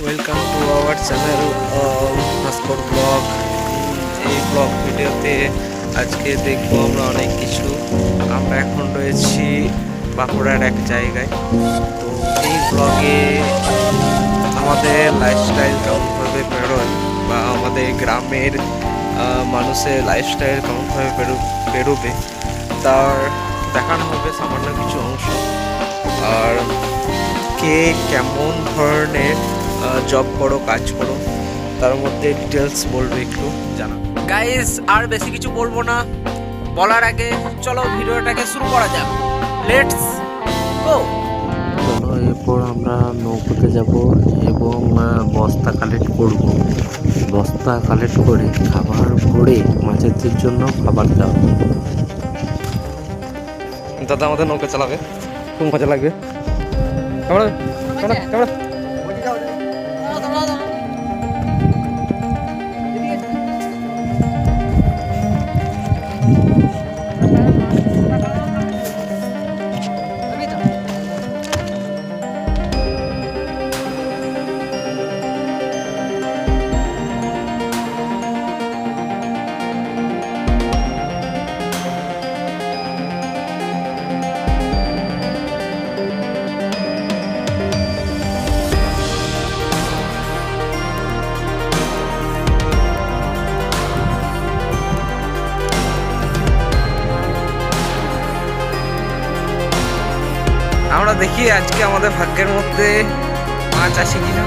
Welcome to our channel Bhaskar blog. এই blog ভিডিওতে আজকে দেখবো আমরা অনেক কিছু। আমরা এখন রয়েছি বাঁকুড়ার এক জায়গায়। তো এই ব্লগে আমাদের লাইফস্টাইল কেমনভাবে বেরোয় বা আমাদের গ্রামের মানুষের লাইফস্টাইল কেমনভাবে বেরোবে তার দেখানো হবে সামান্য কিছু অংশ। আর কে কেমন ধরনের জব করো, কাজ করো, তার মধ্যে ডিটেলস বলবে, একটু জানা। গাইস, আর বেশি কিছু বলবো না, বলার আগে চলো ভিডিওটাকে শুরু করা যাক। Let's go. চলো এরপর আমরা নৌকোতে যাব এবং বস্তা কালেক্ট করব। বস্তা কালেক্ট করে খাবার ভরে মাছেদের জন্য খাবার দেওয়া। দাদা আমাদের নৌকা চালাবে, খুব মজা লাগবে। Camera camera camera. আমরা দেখি আজকে আমাদের ভাগ্যের মধ্যে মাছ আসে কিনা।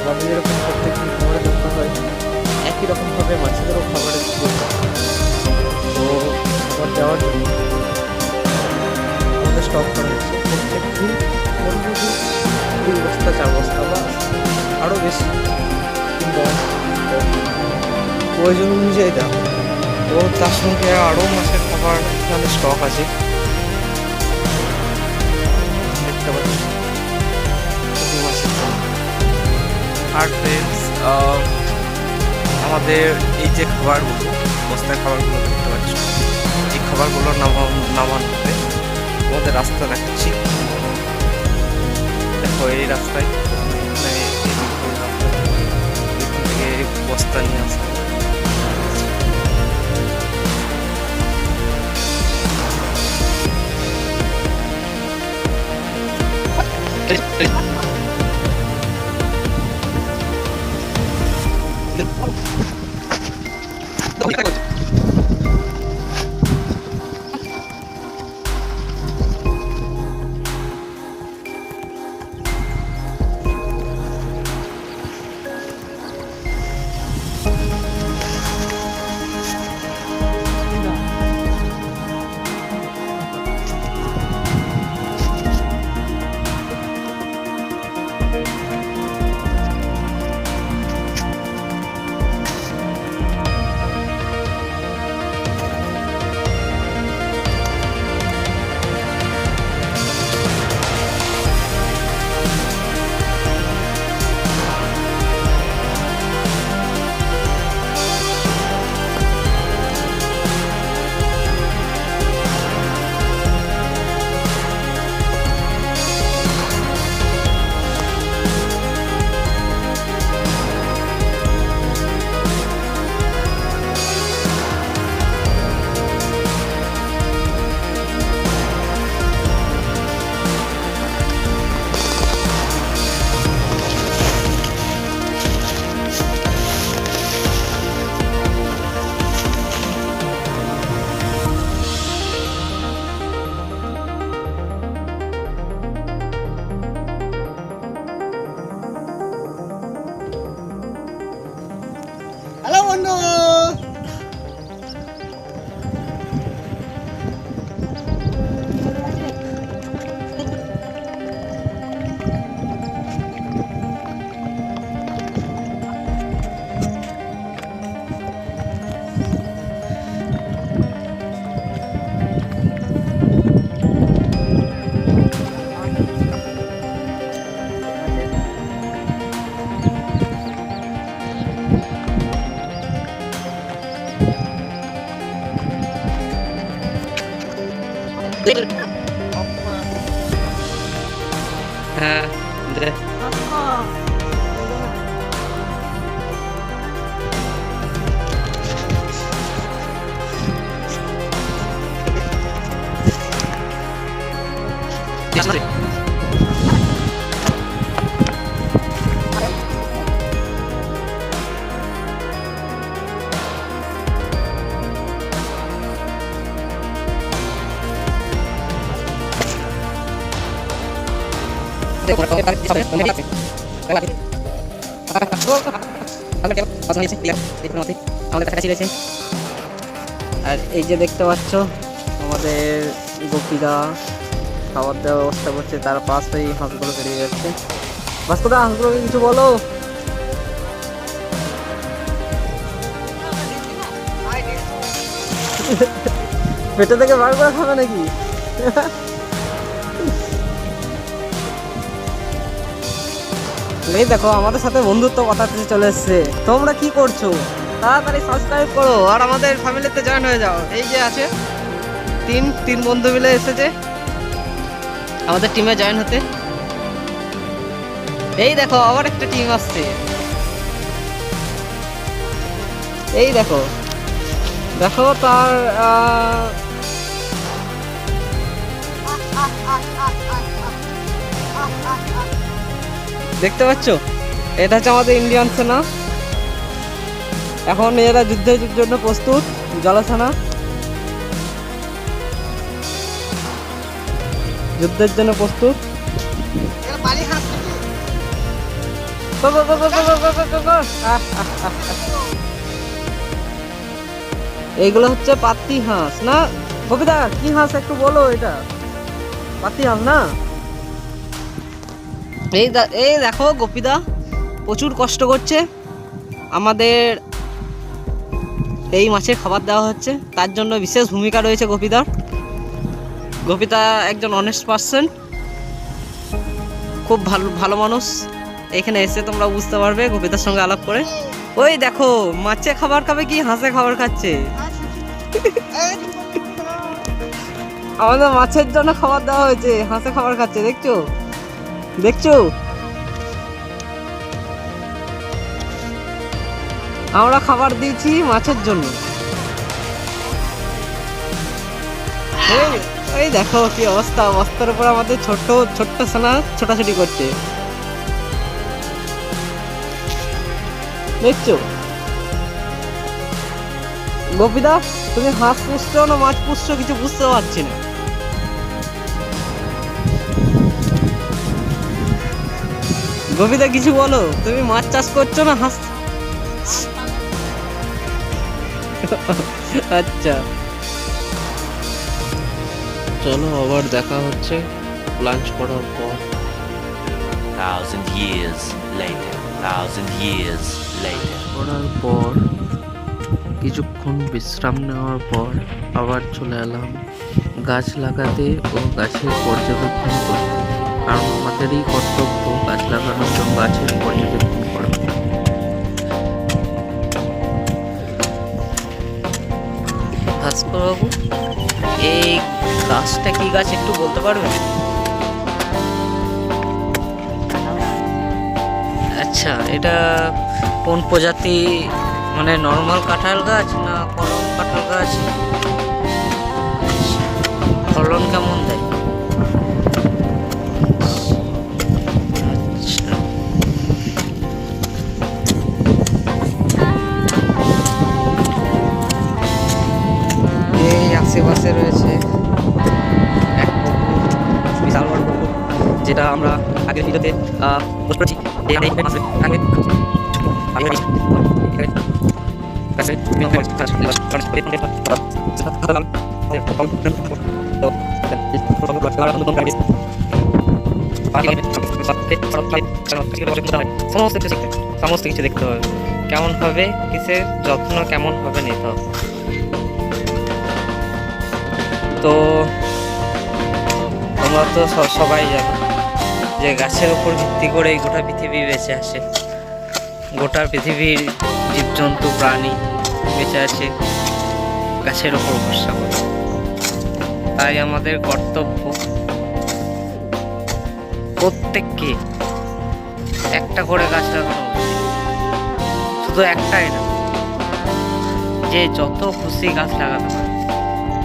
আমাদের যেরকম প্রত্যেকদিন খাবারের দরকার হয়, একই রকমভাবে মাছেদেরও খাবারের দরকার। তো খাবার দেওয়ার জন্য আমাদের স্টক করা হচ্ছে প্রত্যেক দিন মোটামুটি 2 বস্তা 4 বস্তা বা আরও বেশি, কিংবা প্রয়োজন অনুযায়ী দেওয়া। তো তার সঙ্গে আরও মাছের খাবার এখানে স্টক আছে, দেখতে পাচ্ছি মাছের খাবার। আর ফ্রেন্ডস, আমাদের এই যে খাবারগুলো, বস্তার খাবারগুলো দেখতে পাচ্ছ, এই খাবারগুলো নামানোতে আমাদের রাস্তা দেখাচ্ছি। দেখো এই রাস্তায় এখান থেকে বস্তা নিয়ে আসা। হ্যাঁ দে। আর এই যে দেখতে পাচ্ছ আমাদের গোপীরা খাবার দেওয়ার ব্যবস্থা করছে, তার পাশেই হাঁসগুলো বেরিয়ে যাচ্ছে। ভাস্করদা, হাঁসগুলোকে কিছু বলো। পেটে থেকে বার করে খাবে নাকি? এই দেখো আমাদের সাথে বন্ধুত্ব কথাতে চলে এসছে। তোমরা কি করছো? তাড়াতাড়ি সাবস্ক্রাইব করো আর আমাদের ফ্যামিলিতে জয়েন হয়ে যাও। এই যে আছে তিন বন্ধু মিলে এসেছে আমাদের টিমে জয়েন হতে। এই দেখো আবার একটা টিম আসছে। এই দেখো দেখো তার দেখতে পাচ্ছ, এটা হচ্ছে আমাদের ইন্ডিয়ান সেনা। এখন এরা যুদ্ধের জন্য প্রস্তুত। জলসেনা যুদ্ধের জন্য প্রস্তুত। এইগুলো হচ্ছে পাতি হাঁস না ববিদা? কি হাঁস একটু বলো। এটা পাতি হাঁস না? এই দেখো গোপীদা প্রচুর কষ্ট করছে। আমাদের এই মাছের খাবার দেওয়া হচ্ছে, তার জন্য বিশেষ ভূমিকা রয়েছে গোপীদার। গোপীদা একজন অনেস্ট পার্সন, খুব ভালো মানুষ। এখানে এসে তোমরা বুঝতে পারবে গোপীদার সঙ্গে আলাপ করে। ওই দেখো মাছে খাবার খাবে কি হাঁসে খাবার খাচ্ছে। আমাদের মাছের জন্য খাবার দেওয়া হয়েছে, হাঁসে খাবার খাচ্ছে। দেখছো দেখছো আমরা খাবার দিয়েছি মাছের জন্য। এই দেখো কি অবস্থা, বস্তার উপর আমাদের ছোট্ট সোনা ছোটাছুটি করছে। দেখছো গোপীদা, তুমি হাঁস পুষছো না মাছ পুষছো কিছু বুঝতে পারছি না। গোপীদা কিছু বলো, তুমি মাছ চাষ করছো না হাঁস? আচ্ছা চলো আবার দেখা হচ্ছে লাঞ্চ করার পর। 1,000 years later. 1,000 years later. করার পর কিছুক্ষণ বিশ্রাম নেওয়ার পর আবার চলে এলাম গাছ লাগাতে ও গাছের পর্যবেক্ষণ করতে, কারণ আমাদেরই কর্তব্য গাছ লাগানোর জন্য গাছের পর্যবেক্ষণ করা। ভাস্করবাবু, এই গাছটা কি গাছ একটু বলতে পারবেন? আচ্ছা, এটা কোন প্রজাতি, মানে নর্মাল কাঁঠাল গাছ না কলম কাঁঠাল গাছ? ফলন কেমন দেয়? আচ্ছা, এই আশেপাশে রয়েছে এক বিশাল বড় পুকুর, যেটা আমরা আগের ভিডিওতে পোস্ট করেছি। সমস্ত কিছু দেখতে হবে, কেমন হবে কিসের যত্ন, কেমন হবে নিতে হবে। তো তোমরা তো সবাই জানো যে গাছের উপর ভিত্তি করে এই গোটা পৃথিবী বেঁচে আসে। গোটা পৃথিবীর জীবজন্তু প্রাণী বেঁচে আছে গাছের উপর ভরসা করে। তাই আমাদের কর্তব্য প্রত্যেককে একটা করে গাছ লাগানো উচিত। শুধু একটাই না, যে যত খুশি গাছ লাগাতে পারে,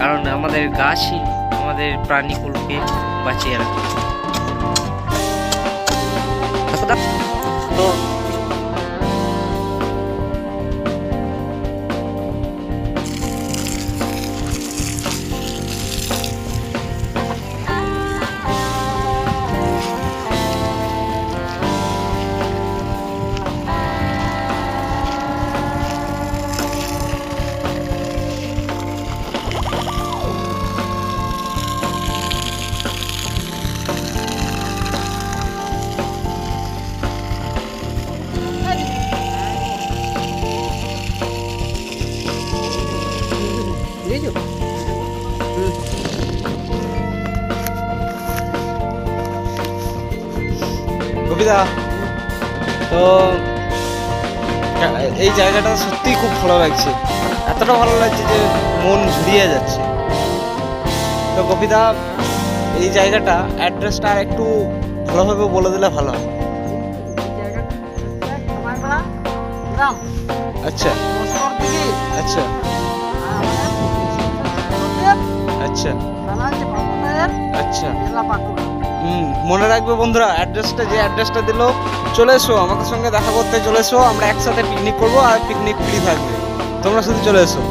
কারণ আমাদের গাছই আমাদের প্রাণীকুলকে বাঁচিয়ে রাখে। তো কবিতা, তো এই জায়গাটা সত্যিই খুব ভালো লাগছে, এতটা ভালো লাগছে যে মন ঝুরিয়ে যাচ্ছে। তো কবিতা, এই জায়গাটা অ্যাড্রেসটা আর একটু ভালোভাবে বলে দিলে ভালো হয়। আচ্ছা আচ্ছা আচ্ছা আচ্ছা, মনে রাখবে বন্ধুরা, অ্যাড্রেসটা যে অ্যাড্রেসটা দিল, চলে এসো আমাদের সঙ্গে দেখা করতে, চলে এসো, আমরা একসাথে পিকনিক করবো আর পিকনিক ফ্রি থাকবে, তোমরা শুধু চলে এসো।